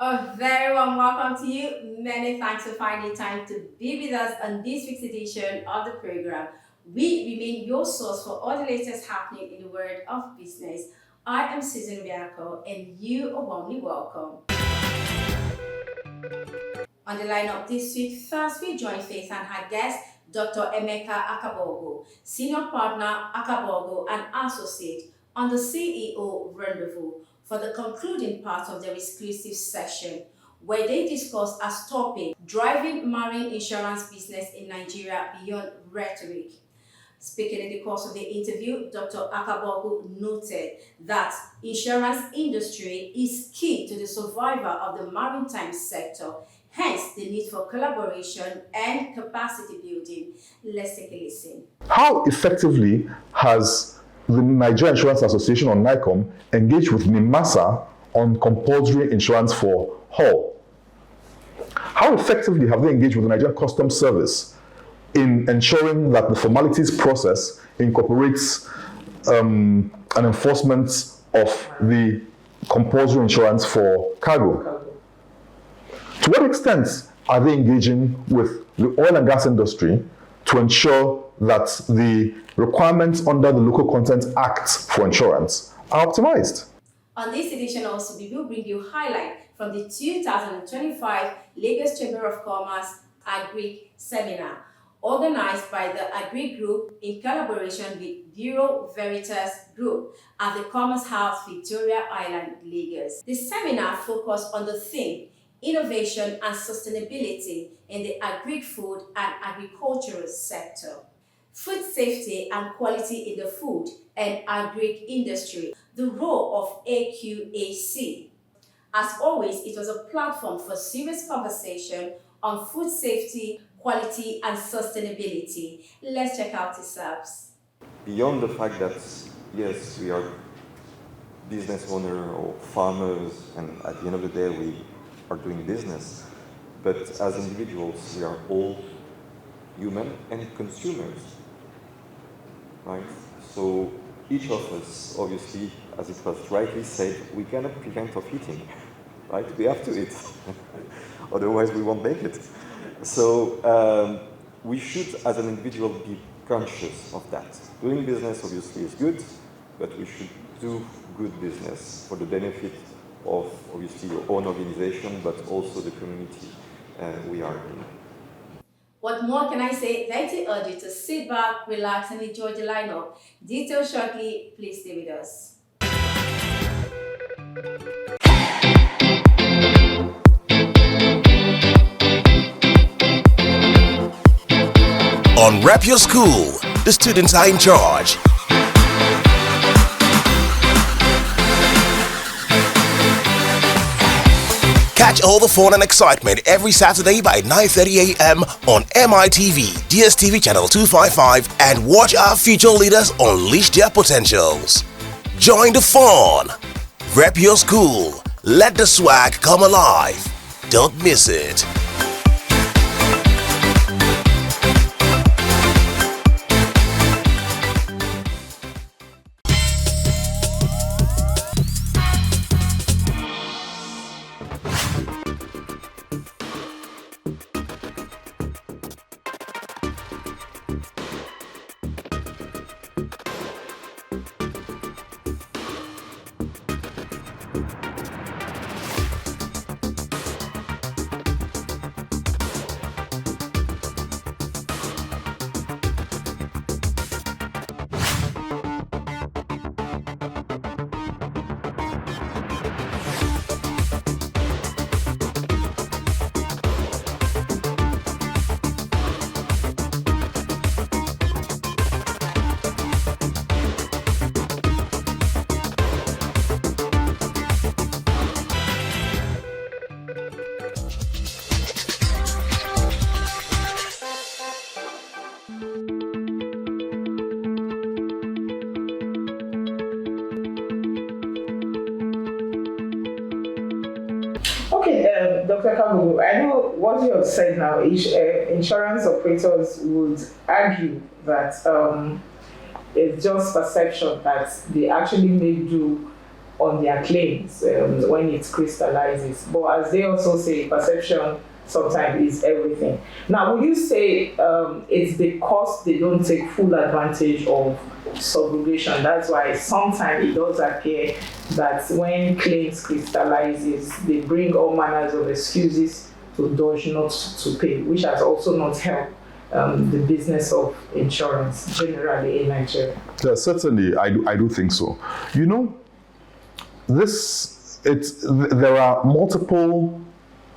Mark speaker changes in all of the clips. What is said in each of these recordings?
Speaker 1: A very warm welcome to you. Many thanks for finding time to be with us on this week's edition of the program. We remain your source for all the latest happening in the world of business. I am Susan Bianco, and you are warmly welcome. On the lineup this week, first we join Faith and her guest, Dr. Emeka Akabogo, Senior Partner Akabogo and Associate on the CEO Rendezvous for the concluding part of their exclusive session, where they discuss as topic driving marine insurance business in Nigeria beyond rhetoric. Speaking in the course of the interview, Dr. Akabogu noted that insurance industry is key to the survival of the maritime sector, hence the need for collaboration and capacity building. Let's take a listen.
Speaker 2: How effectively has the Nigeria Insurance Association, or NICOM, engaged with NIMASA on compulsory insurance for hull? How effectively have they engaged with the Nigerian Customs Service in ensuring that the formalities process incorporates an enforcement of the compulsory insurance for cargo? To what extent are they engaging with the oil and gas industry to ensure that the requirements under the Local Content Act for insurance are optimized?
Speaker 1: On this edition also, we will bring you highlight from the 2025 Lagos Chamber of Commerce Agri Seminar, organized by the Agri Group in collaboration with Bureau Veritas Group at the Commerce House, Victoria Island, Lagos. The seminar focused on the theme innovation and sustainability in the agri-food and agricultural sector, food safety and quality in the food and agri industry, the role of AQAC. As always, it was a platform for serious conversation on food safety, quality, and sustainability. Let's check out the subs.
Speaker 3: Beyond the fact that, yes, we are business owners or farmers, and at the end of the day, we are doing business, but as individuals, we are all human and consumers, right? So each of us, obviously, as it was rightly said, we cannot prevent of eating, right? We have to eat, otherwise we won't make it. So we should, as an individual, be conscious of that. Doing business, obviously, is good, but we should do good business for the benefit of, obviously, your own organization, but also the community we are in.
Speaker 1: What more can I say than to urge you to sit back, relax, and enjoy the lineup. Details shortly, please stay with us.
Speaker 4: On Rep Your School, the students are in charge. Catch all the fun and excitement every Saturday by 9:30 a.m. on MITV, DSTV channel 255, and watch our future leaders unleash their potentials. Join the fun. Rep Your School. Let the swag come alive. Don't miss it.
Speaker 5: Okay, Dr. Kabugu, I know what you have said now. Insurance operators would argue that it's just perception that they actually may do on their claims when it crystallizes. But as they also say, perception sometimes is everything. Now, would you say it's because they don't take full advantage of subrogation? That's why sometimes it does appear that when claims crystallizes, they bring all manners of excuses to dodge not to pay, which has also not helped the business of insurance generally in Nigeria.
Speaker 2: Yeah, certainly, I do think so. You know, there are multiple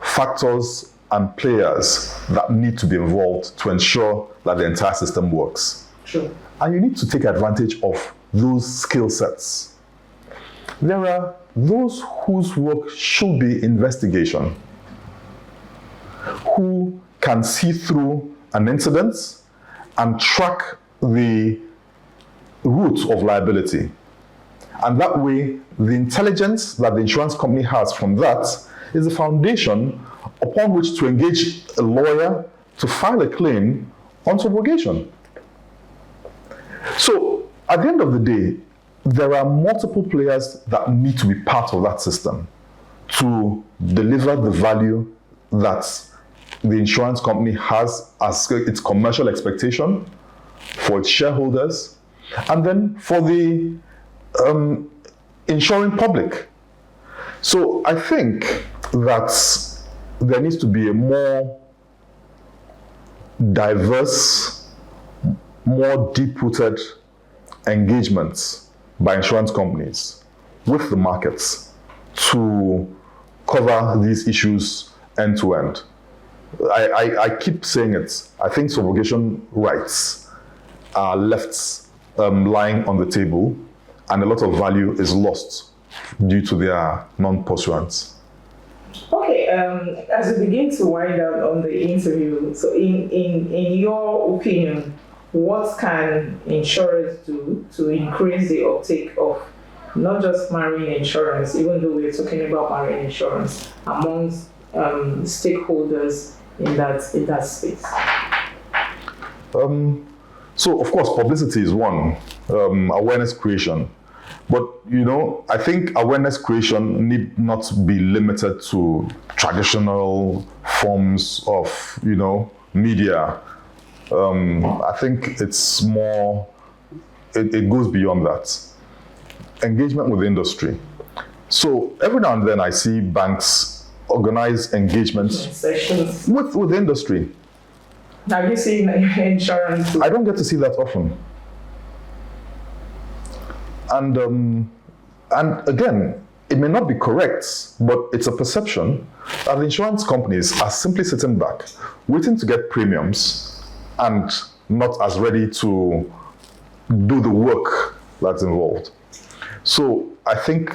Speaker 2: factors and players that need to be involved to ensure that the entire system works.
Speaker 5: Sure.
Speaker 2: And you need to take advantage of those skill sets. There are those whose work should be investigation, who can see through an incident and track the root of liability. And that way, the intelligence that the insurance company has from that is the foundation upon which to engage a lawyer to file a claim on subrogation. So, at the end of the day, there are multiple players that need to be part of that system to deliver the value that the insurance company has as its commercial expectation for its shareholders, and then for the insuring public. So I think that there needs to be a more diverse, more deep-rooted engagement by insurance companies with the markets to cover these issues end to end. I keep saying it. I think subrogation rights are left lying on the table, and a lot of value is lost due to their non-pursuance.
Speaker 5: Okay, as we begin to wind down on the interview, so in your opinion, what can insurers do to increase the uptake of not just marine insurance, even though we're talking about marine insurance, amongst stakeholders in that space?
Speaker 2: So of course, publicity is one, awareness creation. But, you know, I think awareness creation need not be limited to traditional forms of, you know, media. I think it's more, it goes beyond that. Engagement with industry. So every now and then I see banks organize engagements
Speaker 5: Sessions.
Speaker 2: with industry.
Speaker 5: Have you seen insurance?
Speaker 2: I don't get to see that often. And again, it may not be correct, but it's a perception that the insurance companies are simply sitting back, waiting to get premiums and not as ready to do the work that's involved. So I think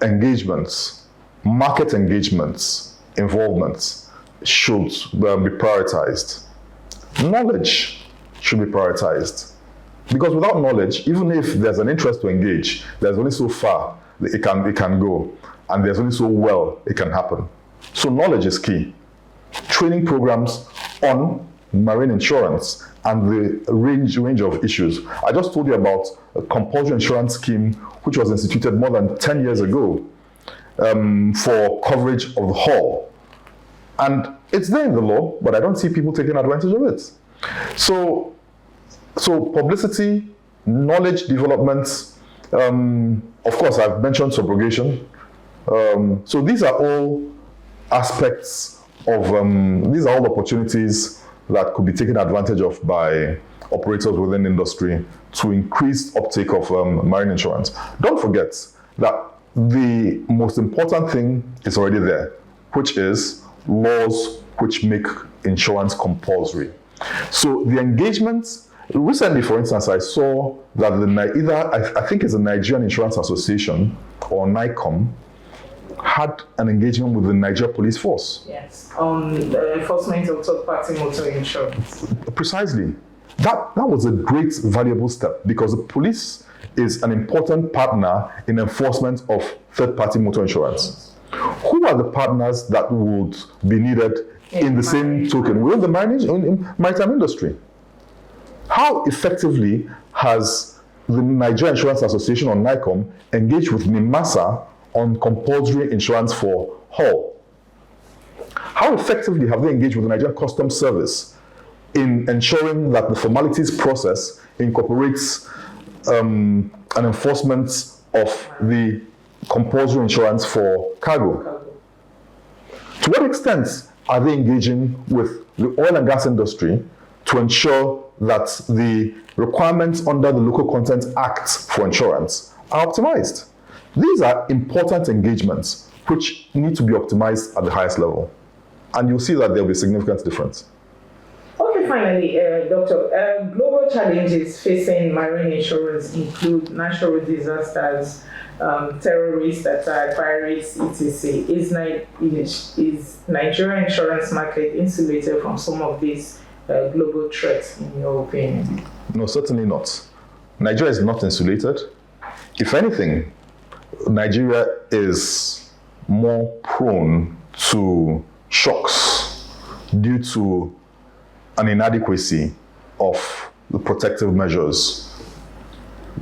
Speaker 2: engagements, market engagements, involvements should be prioritized. Knowledge should be prioritized. Because without knowledge, even if there's an interest to engage, there's only so far that it can go, and there's only so well it can happen. So knowledge is key. Training programs on marine insurance and the range of issues. I just told you about a compulsory insurance scheme which was instituted more than 10 years ago for coverage of the hull. And it's there in the law, but I don't see people taking advantage of it. So publicity, knowledge development, of course I've mentioned subrogation. So these are all aspects of, these are all opportunities that could be taken advantage of by operators within industry to increase uptake of marine insurance. Don't forget that the most important thing is already there, which is laws which make insurance compulsory. So the engagement, recently, for instance, I saw that I think it's the Nigerian Insurance Association or NICOM had an engagement with the Nigeria Police Force.
Speaker 5: Yes, on the enforcement of third-party motor insurance. Precisely.
Speaker 2: That was a great, valuable step because the police is an important partner in enforcement of third-party motor insurance. Who are the partners that would be needed in the same token? We're in the maritime industry. How effectively has the Nigerian Insurance Association, or NICOM, engaged with NIMASA on compulsory insurance for Hull? How effectively have they engaged with the Nigerian Customs Service in ensuring that the formalities process incorporates an enforcement of the compulsory insurance for cargo? To what extent are they engaging with the oil and gas industry to ensure that the requirements under the Local Content Act for insurance are optimized? These are important engagements which need to be optimized at the highest level. And you'll see that there will be a significant difference.
Speaker 5: Okay, finally, Doctor, global challenges facing marine insurance include natural disasters, terrorist attack, pirates, etc. Is Nigeria insurance market insulated from some of these global threats, in your opinion?
Speaker 2: No, certainly not. Nigeria is not insulated. If anything, Nigeria is more prone to shocks due to an inadequacy of the protective measures.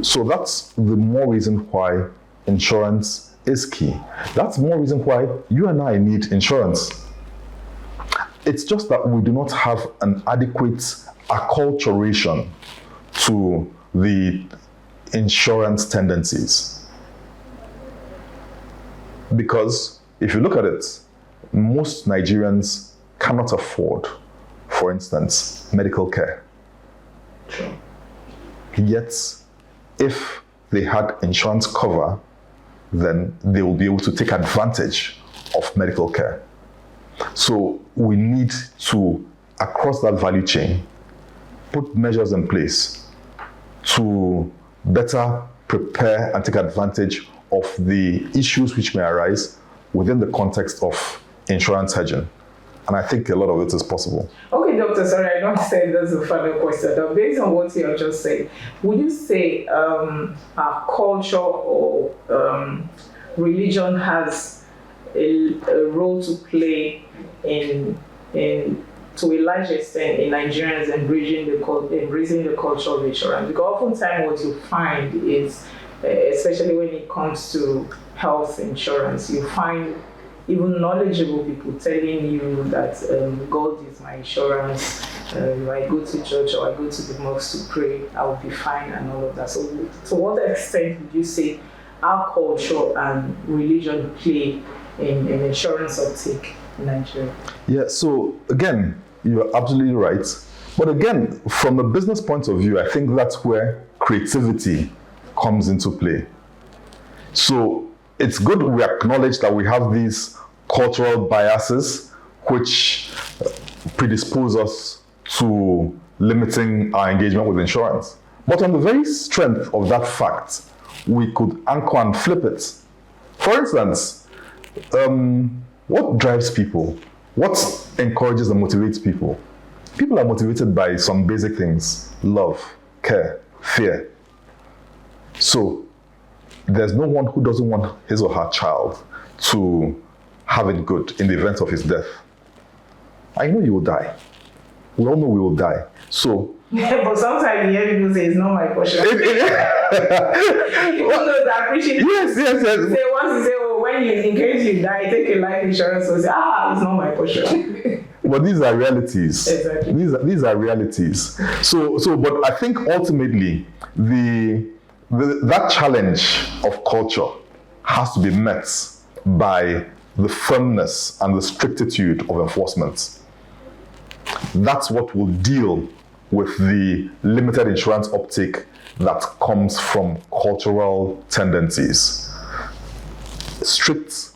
Speaker 2: So that's the more reason why insurance is key. That's more reason why you and I need insurance. It's just that we do not have an adequate acculturation to the insurance tendencies. Because if you look at it, most Nigerians cannot afford, for instance, medical care.
Speaker 5: Sure.
Speaker 2: Yet, if they had insurance cover, then they will be able to take advantage of medical care. So we need to, across that value chain, put measures in place to better prepare and take advantage of the issues which may arise within the context of insurance hedging. And I think a lot of it is possible.
Speaker 5: Okay, Doctor, sorry, I don't say that's a final question. But based on what you have just said, would you say our culture or religion has a role to play in to a large extent in Nigerians embracing the culture of insurance? Because oftentimes what you find is, especially when it comes to health insurance, you find even knowledgeable people telling you that God is my insurance, if I go to church or I go to the mosque to pray, I'll be fine and all of that. So to what extent would you say our culture and religion play in insurance uptake in Nigeria?
Speaker 2: Yeah, so again, you're absolutely right. But again, from a business point of view, I think that's where creativity comes into play. So it's good we acknowledge that we have these cultural biases which predispose us to limiting our engagement with insurance. But on the very strength of that fact, we could anchor and flip it. For instance, what drives people? What encourages and motivates people? People are motivated by some basic things: love, care, fear. So there's no one who doesn't want his or her child to have it good in the event of his death. I know you will die. We all know we will die. So
Speaker 5: Yeah, but sometimes you hear people say it's not my portion. Even though they appreciate it.
Speaker 2: yes.
Speaker 5: Say once you say, oh, in case you die, take a life insurance, so say, it's not my portion.
Speaker 2: But these are realities.
Speaker 5: Exactly.
Speaker 2: These are realities. So, but I think ultimately that challenge of culture has to be met by the firmness and the strictitude of enforcement. That's what will deal with the limited insurance uptake that comes from cultural tendencies. Strict,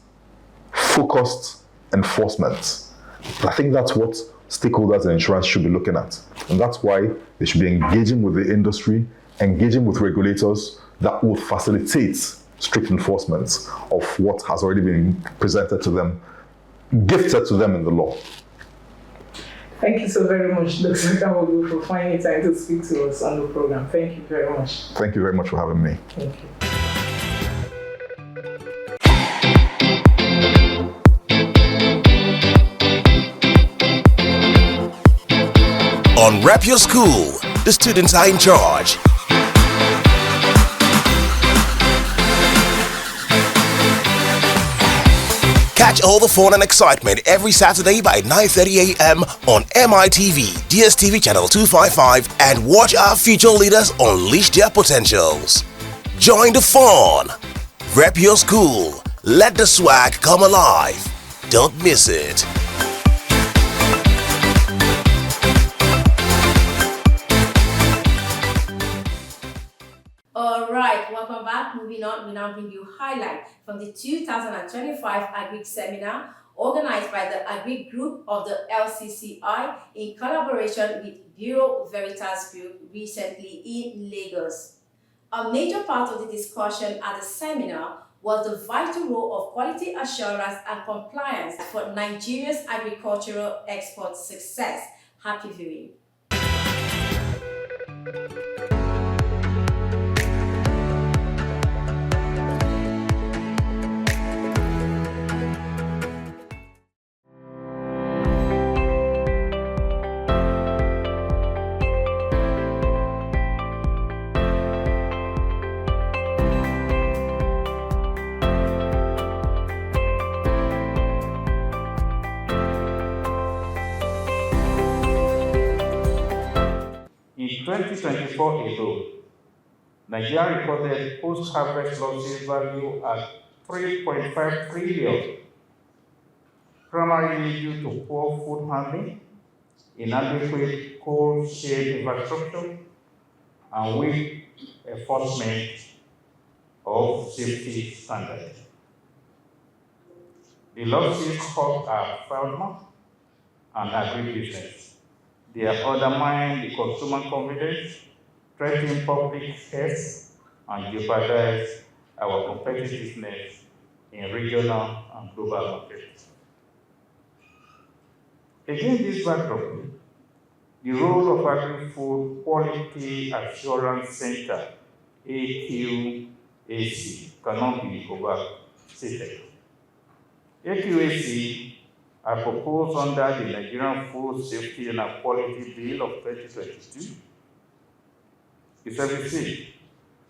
Speaker 2: focused enforcement. I think that's what stakeholders in insurance should be looking at. And that's why they should be engaging with the industry, engaging with regulators that will facilitate strict enforcement of what has already been presented to them, gifted to them in the law.
Speaker 5: Thank you so very much, Dr. Kawogu, for finding time to speak to us on the program. Thank you very much.
Speaker 2: Thank you very much for having me.
Speaker 5: Thank you.
Speaker 4: On Rep Your School, the students are in charge. Catch all the fun and excitement every Saturday by 9:30 a.m. on MITV, DSTV channel 255, and watch our future leaders unleash their potentials. Join the fun. Rep your school. Let the swag come alive. Don't miss it.
Speaker 1: Alright, welcome back. Moving on, we now bring you highlight from the 2025 Agric Seminar organized by the Agric Group of the LCCI in collaboration with Bureau Veritas Group recently in Lagos. A major part of the discussion at the seminar was the vital role of quality assurance and compliance for Nigeria's agricultural export success. Happy viewing.
Speaker 6: In 2024 alone, Nigeria recorded post-harvest losses value at 3.5 trillion, primarily due to poor food handling, inadequate cold chain infrastructure, and weak enforcement of safety standards. The losses hurt our farmers and agribusiness. They undermine the consumer confidence, threaten public health, and jeopardize our competitiveness in regional and global markets. Against this backdrop, the role of Agri-Food Quality Assurance Center, AQAC, cannot be overstated. AQAC are proposed under the Nigerian Food Safety and Quality Bill of 2022 is everything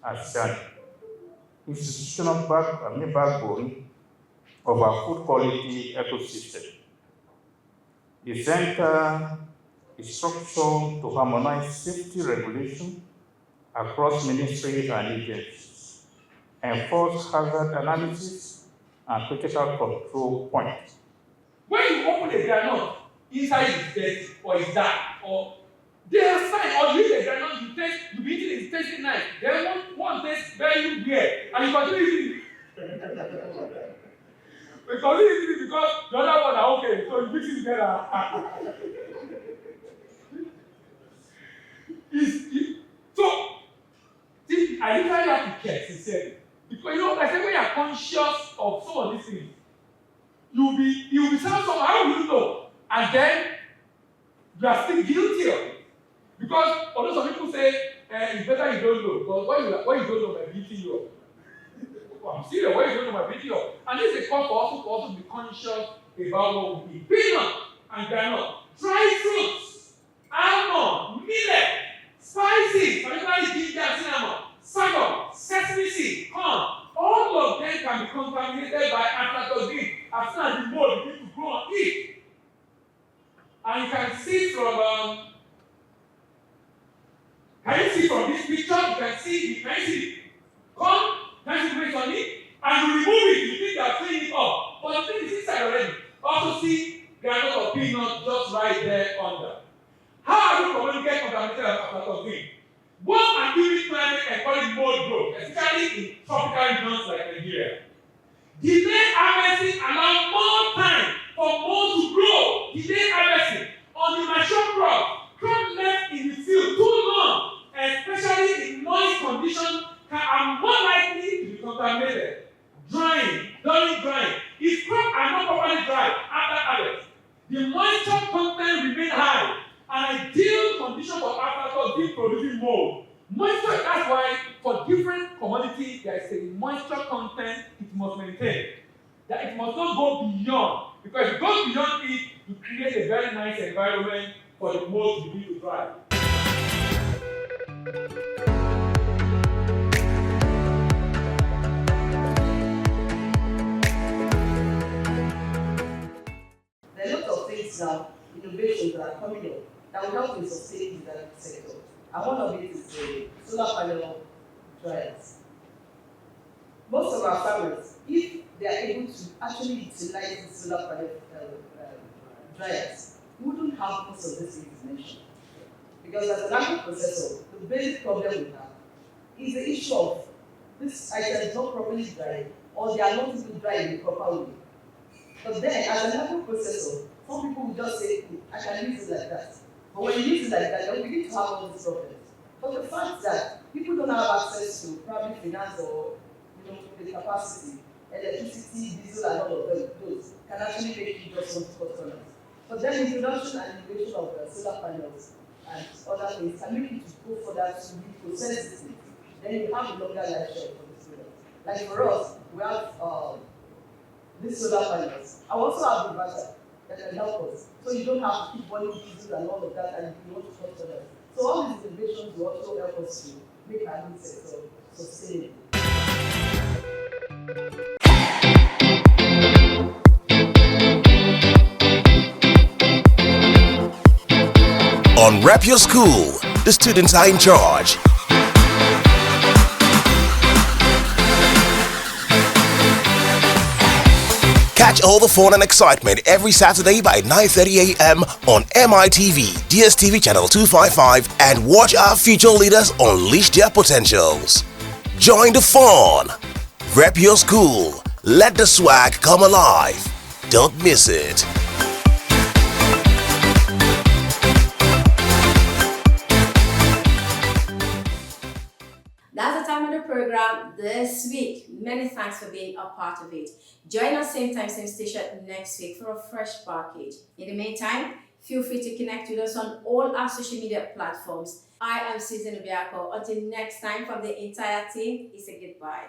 Speaker 6: as an institutional backbone of our food quality ecosystem. The center is structured to harmonize safety regulation across ministries and agencies, enforce hazard analysis and critical control points.
Speaker 7: When you open a groundnut, inside is dirty or is dark, or they are fine, or you eat a groundnut, you taste, you be eating it, tasting nice. Then one tastes very weird, and you continue eating it. We continue eating it because the other one are okay, so you mix it together. So, I literally have to care sincerely. Because like when you are conscious of some of these things, you'll be saying something, how will you know? And then you are still guilty of it. Because although some people say it's better you don't know, because what you don't know might beat you up. Well, I'm serious, what you don't know might beat you up. And this is a call for us to be conscious about what we eat. Peanut and granite, dry fruits, almond, millet, spices, particularly ginger and cinnamon, sorghum, sesame seed, corn. All of them can be contaminated by aflatoxin as soon as the mold begins to grow on it. And you can see from this picture, you can see corn, can see the on it, and you remove it, you think you are cleaning it up. But the thing is inside already. Also see granite of peanut just right there under. How are you communicate contaminated aflatoxin? Both and humid climate encourage mold growth, especially in tropical regions like Nigeria. Delayed harvesting allows more time for mold to grow. Delayed harvesting on the mature crop left in the field too long, especially in moist conditions, are more likely to be contaminated. During drying. If crops are not properly dried after harvest, the moisture content remains high, an ideal condition for aflatoxin producing mold. Moisture, that's why for different commodities there is a moisture content it must maintain. That it must not go beyond, because if it goes beyond it, you create a very nice environment for the mold to begin to thrive.
Speaker 8: now innovations that are coming up that will help in sustaining the dynamic sector. And one of it is the solar panel dryers. Most of our farmers, if they are able to actually utilize the solar panel dryers, we wouldn't have most of this information. Because as an agro-processor, the basic problem we have is the issue of this item is not properly dried or they are not even dried in the proper way. But then, as an agro-processor, some people will just say, I can use it like that. But when you use it like that, then we need to have all these problems. But the fact that people don't have access to probably finance or the capacity, electricity, diesel, and all of those can actually make you just want to cut corners. But then introduction and innovation of solar panels and other things can make you to go further to reprocess this thing. Then you have a longer life shelf for this product. Like for us, we have these solar panels. I also have inverter that can help us. So you don't have to keep burning diesel and all of that, and you want to cut corners. So all these innovations will also help us to make our new sector sustainable.
Speaker 4: On Rep Your School, the students are in charge. Catch all the fun and excitement every Saturday by 9:30 a.m. on MITV, DSTV channel 255, and watch our future leaders unleash their potentials. Join the fun. Rep Your School. Let the swag come alive. Don't miss it.
Speaker 1: That's the time of the program this week. Many thanks for being a part of it. Join us same time, same station next week for a fresh package. In the meantime, feel free to connect with us on all our social media platforms. I am Susan Obiako. Until next time, from the entire team, it's a goodbye.